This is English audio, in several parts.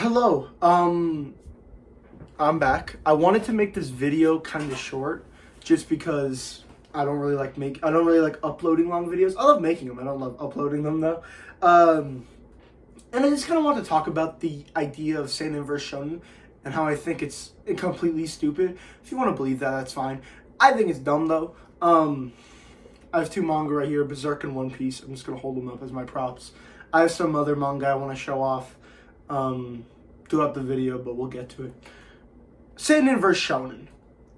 Hello. I'm back. I wanted to make this video kind of short just because I don't really like uploading long videos. I love making them. I don't love uploading them though. And I just kind of want to talk about the idea of Seinen versus Shonen and how I think it's completely stupid. If you want to believe that, that's fine. I think it's dumb though. I have two manga right here, Berserk and One Piece. I'm just going to hold them up as my props. I have some other manga I want to show off throughout the video, but we'll get to it. Seinen versus Shonen.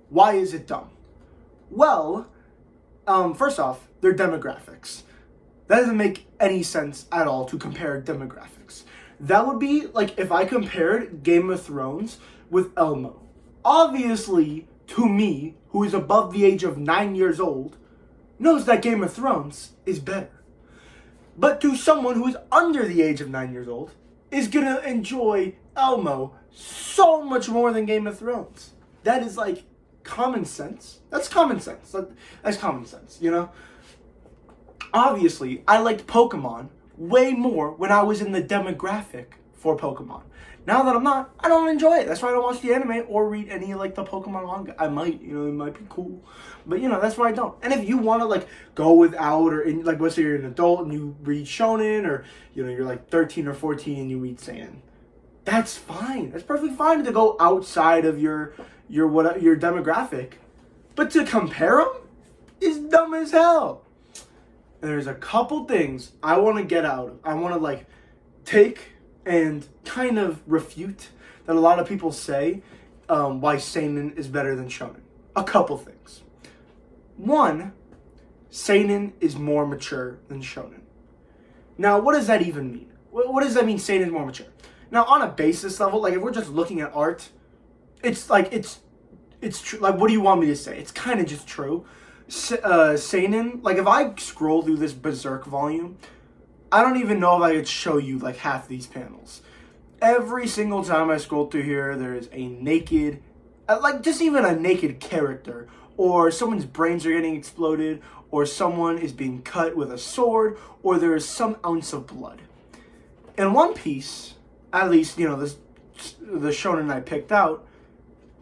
Why is it dumb? Well, first off, their demographics. That doesn't make any sense at all to compare demographics. That would be like if I compared Game of Thrones with Elmo. Obviously, to me, who is above the age of 9 years old, knows that Game of Thrones is better. But to someone who is under the age of 9 years old, is gonna enjoy Elmo so much more than Game of Thrones. That is like common sense. That's common sense. That's common sense, you know? Obviously, I liked Pokemon way more when I was in the demographic for Pokemon. Now that I'm not, I don't enjoy it. That's why I don't watch the anime or read any like the Pokemon manga. I might, it might be cool. But that's why I don't. And if you want to like go without or in like let's say you're an adult and you read Shonen or you're like 13 or 14 and you read Seinen. That's fine. That's perfectly fine to go outside of your demographic. But to compare them is dumb as hell. And there's a couple things I want to get out of. I want to like take and kind of refute that a lot of people say why Seinen is better than Shonen. A couple things. One, Seinen is more mature than Shonen. Now, what does that even mean? What does that mean Seinen is more mature? Now, on a basis level, like if we're just looking at art, it's true. Like, what do you want me to say? It's kind of just true. Seinen, like if I scroll through this Berserk volume, I don't even know if I could show you like half these panels. Every single time I scroll through here, there is a naked, like just even a naked character, or someone's brains are getting exploded, or someone is being cut with a sword, or there is some ounce of blood. In One Piece, at least, the shonen I picked out,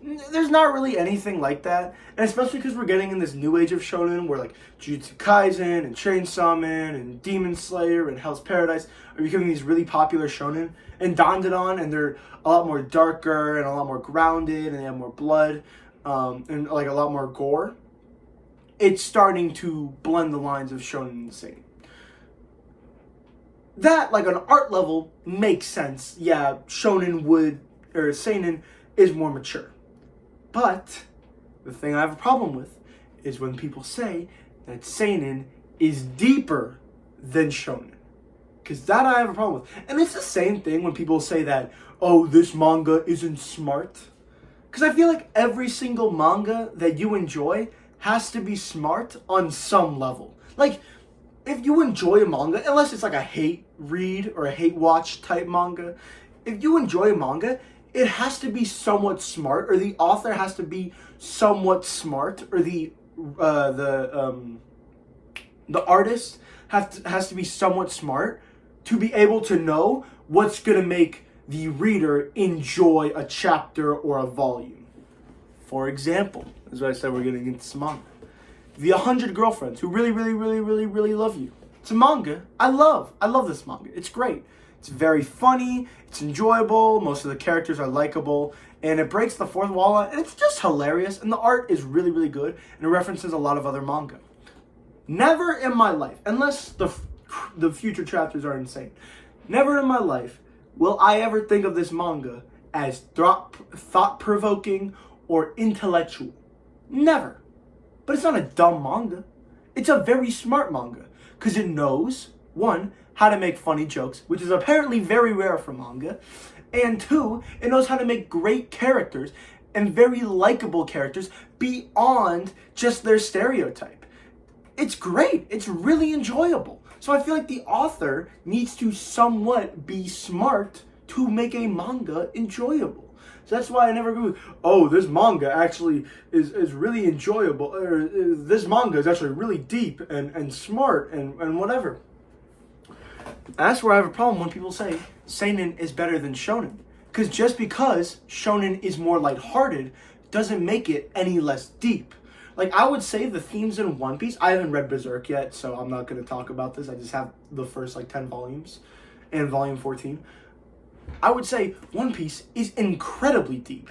there's not really anything like that, and especially because we're getting in this new age of shonen where like Jujutsu Kaisen and Chainsaw Man and Demon Slayer and Hell's Paradise are becoming these really popular shonen, and Dandadan, and they're a lot more darker and a lot more grounded and they have more blood and like a lot more gore. It's starting to blend the lines of shonen and seinen. That, like on art level, makes sense. Yeah, seinen is more mature. But the thing I have a problem with is when people say that Seinen is deeper than Shonen. Because that I have a problem with. And it's the same thing when people say that, oh, this manga isn't smart. Because I feel like every single manga that you enjoy has to be smart on some level. Like, if you enjoy a manga, unless it's like a hate read or a hate watch type manga, if you enjoy a manga, it has to be somewhat smart, or the author has to be somewhat smart, or the artist has to be somewhat smart to be able to know what's going to make the reader enjoy a chapter or a volume. For example, as I said, we're getting into some manga. The 100 Girlfriends Who Really, Really, Really, Really, Really Love You. It's a manga I love. I love this manga. It's great. It's very funny, it's enjoyable, most of the characters are likable, and it breaks the fourth wall, and it's just hilarious, and the art is really, really good, and it references a lot of other manga. Never in my life, unless the future chapters are insane, never in my life will I ever think of this manga as thought-provoking or intellectual. Never. But it's not a dumb manga. It's a very smart manga, because it knows, one, how to make funny jokes, which is apparently very rare for manga, and two, it knows how to make great characters and very likable characters beyond just their stereotype. It's great. It's really enjoyable. So I feel like the author needs to somewhat be smart to make a manga enjoyable. So that's why I never go, oh, this manga actually is really enjoyable, or this manga is actually really deep and smart and whatever. That's where I have a problem when people say Seinen is better than Shonen. Because just because shonen is more lighthearted doesn't make it any less deep. Like, I would say the themes in One Piece, I haven't read Berserk yet, so I'm not going to talk about this. I just have the first, 10 volumes and volume 14. I would say One Piece is incredibly deep.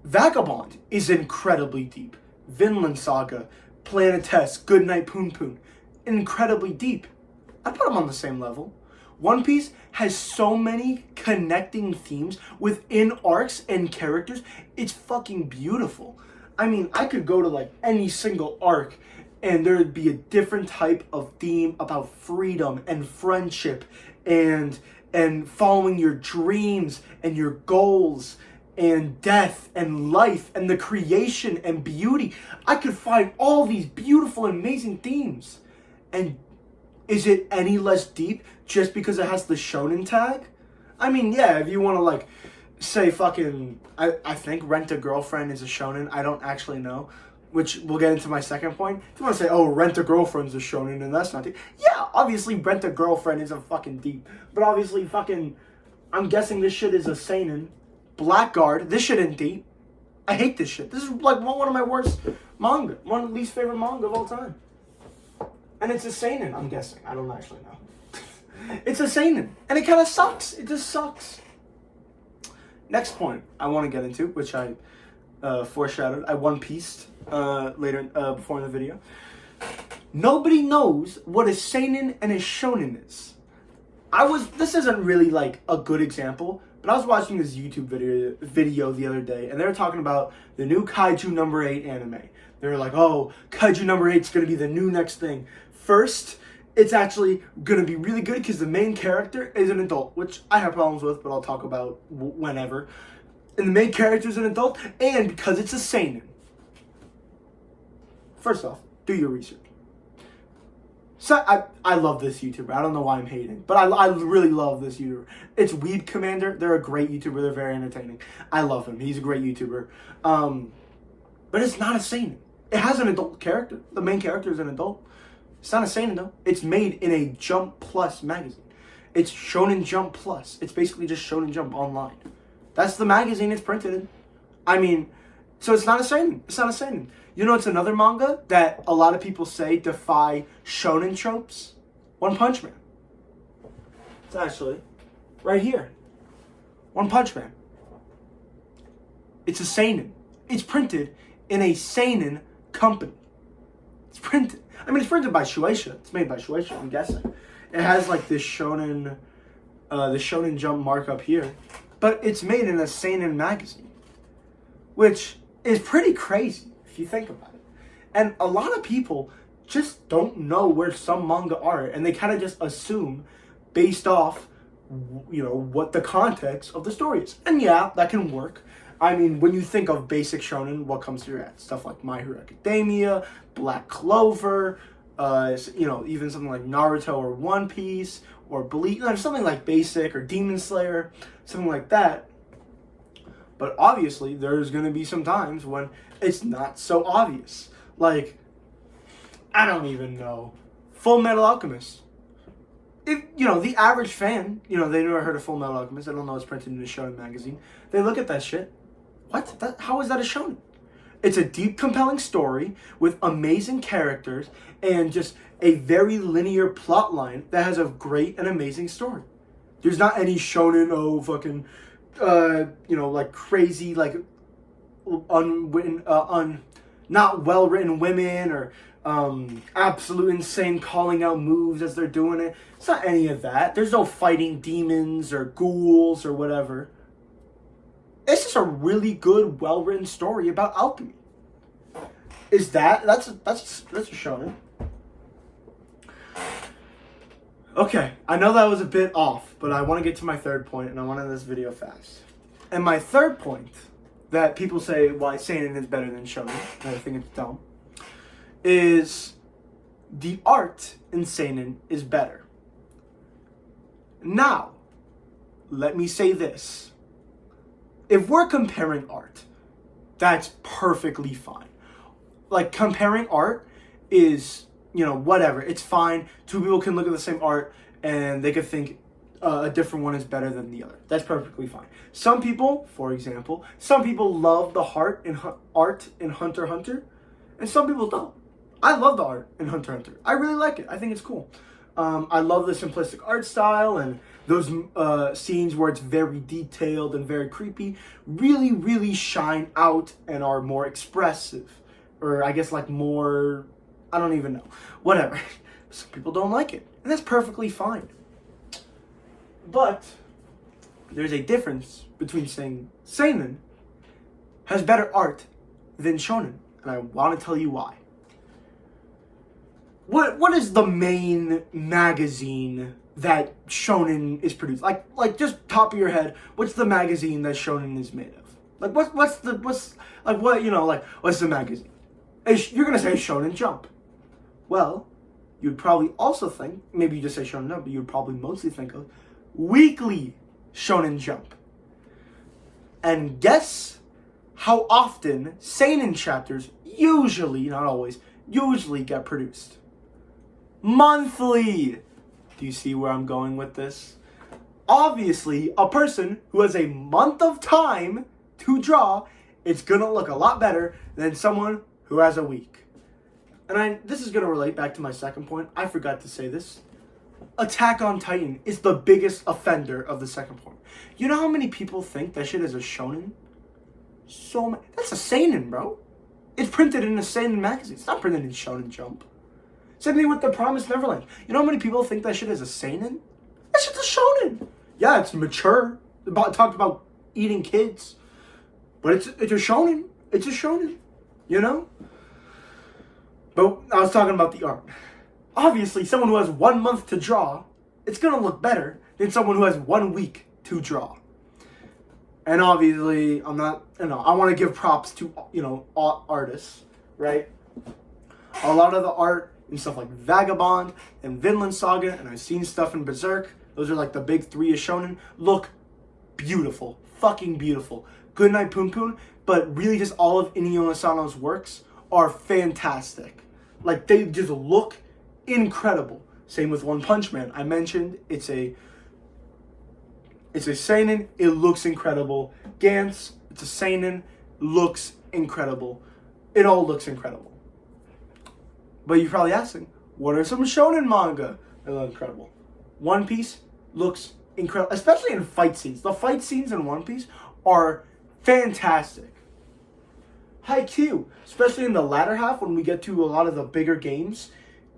Vagabond is incredibly deep. Vinland Saga, Planet Test, Goodnight Poon Poon, incredibly deep. I'd put them on the same level. One Piece has so many connecting themes within arcs and characters. It's fucking beautiful. I mean, I could go to any single arc and there'd be a different type of theme about freedom and friendship and following your dreams and your goals and death and life and the creation and beauty. I could find all these beautiful and amazing themes. And is it any less deep just because it has the shonen tag? I mean, yeah, if you want to say fucking, I think Rent a Girlfriend is a shonen. I don't actually know, which we'll get into my second point. If you want to say, oh, Rent a Girlfriend's a shonen and that's not deep. Yeah, obviously Rent a Girlfriend isn't fucking deep. But obviously fucking, I'm guessing this shit is a seinen. Blackguard, this shit ain't deep. I hate this shit. This is one of my worst manga. One of the least favorite manga of all time. And it's a seinen, I'm guessing. I don't actually know. It's a seinen. And it kind of sucks. It just sucks. Next point I want to get into, which I foreshadowed. I One Pieced later before in the video. Nobody knows what a seinen and a shonen is. This isn't really a good example, but I was watching this YouTube video the other day, and they were talking about the new Kaiju number 8 anime. They were like, oh, Kaiju number 8 is going to be the new next thing. First, it's actually going to be really good because the main character is an adult, which I have problems with, but I'll talk about whenever. And the main character is an adult, and because it's a seinen. First off, do your research. So I love this YouTuber. I don't know why I'm hating, but I really love this YouTuber. It's Weeb Commander. They're a great YouTuber. They're very entertaining. I love him. He's a great YouTuber. But it's not a seinen. It has an adult character. The main character is an adult. It's not a seinen though. It's made in a Jump Plus magazine. It's Shonen Jump Plus. It's basically just Shonen Jump online. That's the magazine it's printed in. I mean, so it's not a seinen. It's not a seinen. You know, it's another manga that a lot of people say defy shonen tropes. One Punch Man. It's actually right here. One Punch Man. It's a seinen. It's printed in a seinen company. It's printed. I mean, it's printed by Shueisha. It's made by Shueisha, I'm guessing. It has this shonen, the Shonen Jump mark up here. But it's made in a seinen magazine. Which is pretty crazy if you think about it. And a lot of people just don't know where some manga are. And they kind of just assume based off, what the context of the story is. And yeah, that can work. I mean, when you think of basic shonen, what comes to your head? Stuff like My Hero Academia, Black Clover, even something like Naruto or One Piece, or Bleach, something like basic, or Demon Slayer, something like that. But obviously, there's going to be some times when it's not so obvious. I don't even know. Full Metal Alchemist. If, the average fan, they never heard of Full Metal Alchemist. They don't know it's printed in a shonen magazine. They look at that shit. What? How is that a shonen? It's a deep, compelling story with amazing characters and just a very linear plot line that has a great and amazing story. There's not any shonen, crazy, not well-written women or absolute insane calling out moves as they're doing it. It's not any of that. There's no fighting demons or ghouls or whatever. It's just a really good, well-written story about alchemy. That's a shonen. Okay, I know that was a bit off, but I want to get to my third point, and I want to end this video fast. And my third point that people say why seinen is better than shonen, and I think it's dumb, is the art in seinen is better. Now, let me say this. If we're comparing art, that's perfectly fine. Comparing art is, whatever. It's fine. Two people can look at the same art and they could think a different one is better than the other. That's perfectly fine. Some people, for example, love the art in Hunter x Hunter, and some people don't. I love the art in Hunter x Hunter. I really like it. I think it's cool. I love the simplistic art style, and those scenes where it's very detailed and very creepy really, really shine out and are more expressive. Or I guess like more, I don't even know. Whatever. Some people don't like it, and that's perfectly fine. But there's a difference between saying Seinen has better art than Shonen, and I want to tell you why. What is the main magazine that Shonen is produced? Like just top of your head, what's the magazine that Shonen is made of? Like what's the magazine? You're gonna say Shonen Jump. Well, you'd probably also think, maybe you just say Shonen Jump, but you'd probably mostly think of Weekly Shonen Jump. And guess how often seinen chapters usually, not always, usually get produced? Monthly. Do you see where I'm going with this? Obviously, a person who has a month of time to draw, it's gonna look a lot better than someone who has a week. And this is gonna relate back to my second point. I forgot to say this. Attack on Titan is the biggest offender of the second point. You know how many people think that shit is a shonen? So many. That's a seinen, bro. It's printed in a seinen magazine. It's not printed in Shonen Jump. Same thing with The Promised Neverland. You know how many people think that shit is a seinen? That shit's a shonen. Yeah, it's mature. Talked about eating kids. But it's a shonen. It's a shonen. You know? But I was talking about the art. Obviously, someone who has 1 month to draw, it's going to look better than someone who has 1 week to draw. And obviously, I want to give props to, artists, right? A lot of the art and stuff like Vagabond and Vinland Saga, and I've seen stuff in Berserk, those are like the big three of shonen, look beautiful. Fucking beautiful. Goodnight Poon Poon, but really just all of Inio Asano's works are fantastic. Like, they just look incredible. Same with One Punch Man. I mentioned it's a seinen, it looks incredible. Gantz, it's a seinen, looks incredible. It all looks incredible. But you're probably asking, what are some shonen manga that look incredible? One Piece looks incredible, especially in fight scenes. The fight scenes in One Piece are fantastic. Haikyuu, especially in the latter half when we get to a lot of the bigger games,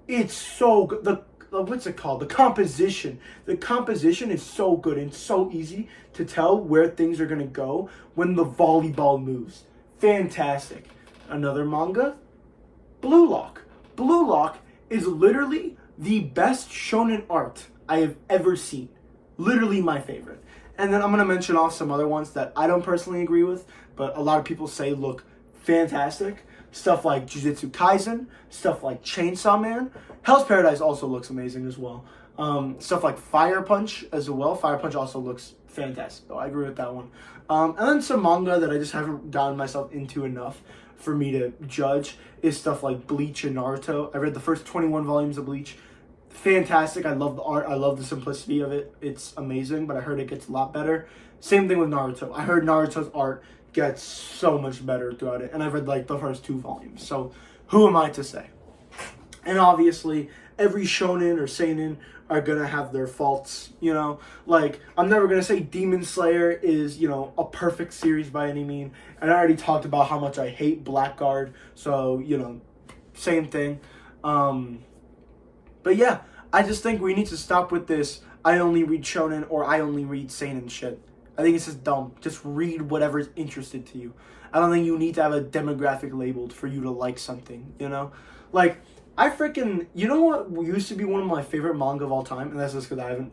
it's so good. What's it called? The composition. The composition is so good and so easy to tell where things are going to go when the volleyball moves. Fantastic. Another manga, Blue Lock. Blue Lock is literally the best shonen art I have ever seen. Literally my favorite. And then I'm going to mention off some other ones that I don't personally agree with, but a lot of people say look fantastic. Stuff like Jujutsu Kaisen, stuff like Chainsaw Man. Hell's Paradise also looks amazing as well. Stuff like Fire Punch as well. Fire Punch also looks fantastic, though. I agree with that one. And then some manga that I just haven't gotten myself into enough for me to judge is stuff like Bleach and Naruto. I read the first 21 volumes of Bleach. Fantastic. I love the art. I love the simplicity of it. It's amazing, but I heard it gets a lot better. Same thing with Naruto. I heard Naruto's art gets so much better throughout it, and I've read like the first 2 volumes. So who am I to say? And obviously, every shonen or seinen are gonna have their faults, Like, I'm never gonna say Demon Slayer is, a perfect series by any mean. And I already talked about how much I hate Blackguard, so, same thing. But yeah, I just think we need to stop with this I only read shonen or I only read seinen shit. I think it's just dumb. Just read whatever's interested to you. I don't think you need to have a demographic labeled for you to like something, Like, I freaking... You know what used to be one of my favorite manga of all time? And that's just because I haven't...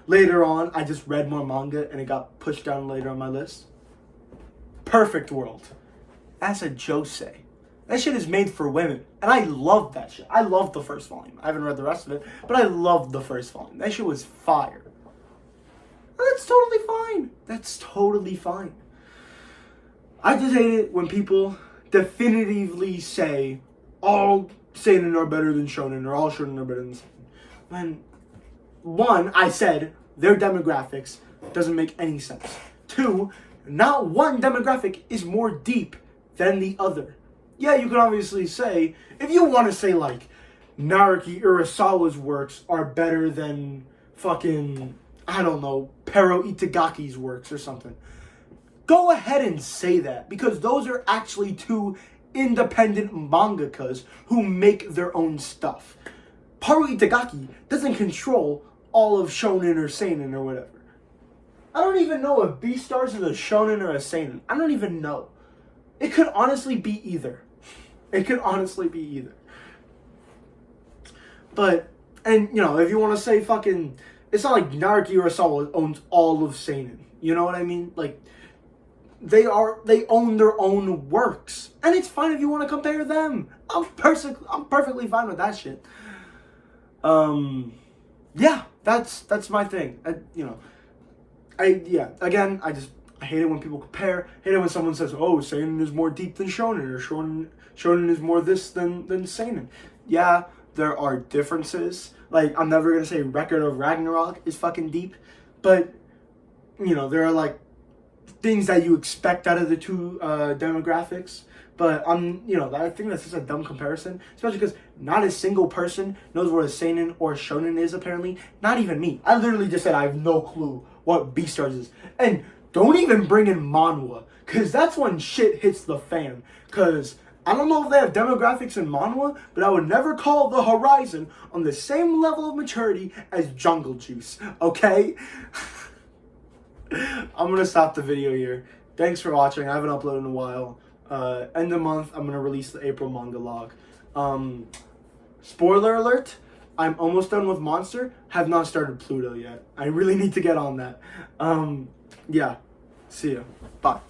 Later on, I just read more manga and it got pushed down later on my list. Perfect World. That's a josei. That shit is made for women. And I love that shit. I love the first volume. I haven't read the rest of it, but I love the first volume. That shit was fire. That's totally fine. That's totally fine. I just hate it when people definitively say all seinen are better than shonen or all shonen are better than seinen. When one, I said their demographics doesn't make any sense. Two, not one demographic is more deep than the other. Yeah, you can obviously say, if you want to say like Naruki Urasawa's works are better than fucking, I don't know, Pero Itagaki's works or something. Go ahead and say that, because those are actually two independent mangakas who make their own stuff. Pero Itagaki doesn't control all of Shonen or Seinen or whatever. I don't even know if Beastars is a Shonen or a Seinen. I don't even know. It could honestly be either. It could honestly be either. But, and, you know, if you want to say fucking, it's not like Naruki Urasawa owns all of Seinen. You know what I mean? Like, they own their own works. And it's fine if you want to compare them. I'm perfectly fine with that shit. Yeah, that's my thing. Again, I hate it when people compare. I hate it when someone says, oh, Seinen is more deep than Shonen, or Shonen is more this than Seinen. Yeah, there are differences. Like, I'm never going to say Record of Ragnarok is fucking deep, but, you know, there are, like, things that you expect out of the two demographics. But, I think that's just a dumb comparison, especially because not a single person knows what a Seinen or a Shonen is, apparently. Not even me. I literally just said I have no clue what Beastars is. And don't even bring in manhwa, because that's when shit hits the fan. Because I don't know if they have demographics in manhwa, but I would never call The Horizon on the same level of maturity as Jungle Juice, okay? I'm going to stop the video here. Thanks for watching. I haven't uploaded in a while. End of month, I'm going to release the April manga log. Spoiler alert, I'm almost done with Monster. Have not started Pluto yet. I really need to get on that. Yeah. See ya. Bye.